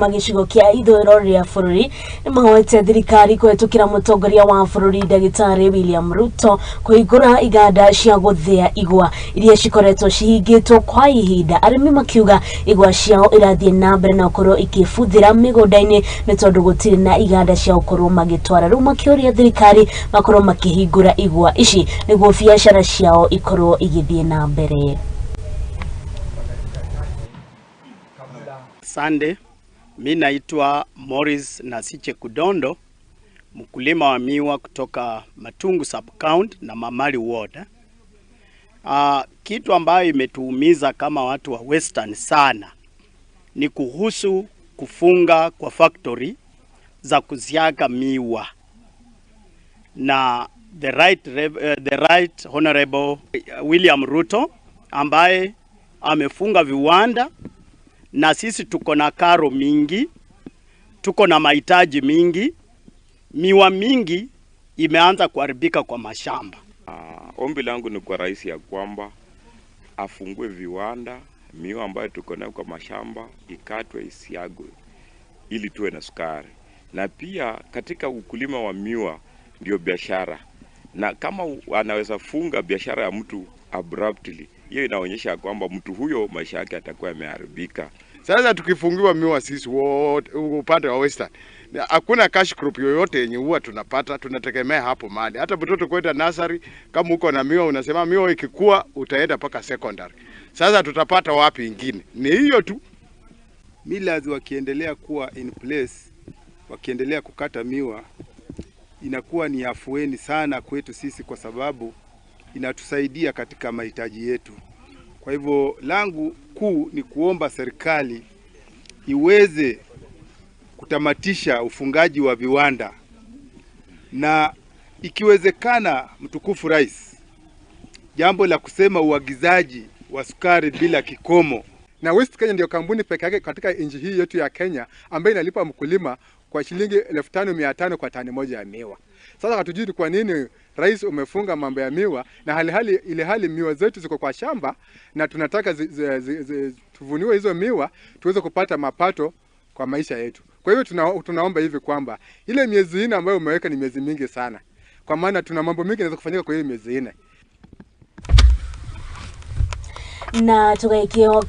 magishigo kia ithuro ria bururi nimahoete thirikari kwetukira mutongoria wa bururi Ndagitari William Ruto kuigura iganda cia guthia igwa iria cikoretwo cihingitwo kwa ihinda. Arimi makiuga igwa ciao irathie na mbere na ukorwo ikibuthira migundaini ni tondu gutiri na iganda cia ukorwo magitwara. Riu makioria thirikari makorwo makihingura igwa ici niguo biashara ciao ikorwo igithie na mbere. Sande, mimi naitwa Morris Nasiche Kudondo, mkulima wa miwa kutoka Matungu Sub-County na Mamali Ward. Kitu ambayo imetuumiza kama watu wa Western sana ni kuhusu kufunga kwa factory za kusiaga miwa. Na the right honorable William Ruto ambaye amefunga viwanda, na sisi tuko na karo mingi, tuko na mahitaji mingi, miwa mingi imeanza kuharibika kwa mashamba. Ombi langu ni kwa rais ya kwamba afungue viwanda, miwa ambayo tuko nayo kwa mashamba ikatwe isiagwe ili tuwe na sukari. Na pia katika ukulima wa miwa ndio biashara, na kama anaweza funga biashara ya mtu abruptly, hiyo inaonyesha kwamba mtu huyo maisha yake atakuwa yameharibika. Sasa tukifungiwa miwa sisi wote upande wa Western, hakuna cash crop yoyote yenye huwa tunapata, tunategemea hapo mahali. Hata mtoto kwenda nursery, kama uko na miwa unasema miwa ikikua utaenda paka secondary. Sasa tutapata wapi ingine? Ni hiyo tu. Millers wakiendelea kuwa in place, wakiendelea kukata miwa, inakuwa ni afueni sana kwetu sisi kwa sababu inatusaidia katika mahitaji yetu. Kwa hivyo langu kuu ni kuomba serikali iweze kutamatisha ufungaji wa viwanda, na ikiwezekana, mtukufu rais, jambo la kusema uagizaji wa sukari bila kikomo. Na West Kenya ndio kampuni pekee yake katika nchi hii yetu ya Kenya ambayo inalipa mkulima kwa shilingi 5,500 kwa tani moja ya miwa. Sasa hatujui kwa nini rais umefunga mambo ya miwa, na hali miwa zetu ziko kwa shamba na tunataka tuvuniwe hizo miwa tuweze kupata mapato kwa maisha yetu. Kwa hivyo tunaomba hivi kwamba ile miezi 4 ambayo umeweka ni miezi mingi sana, kwa maana tuna mambo mengi yanaweza kufanyika kwa hiyo miezi 4. Na tukaikio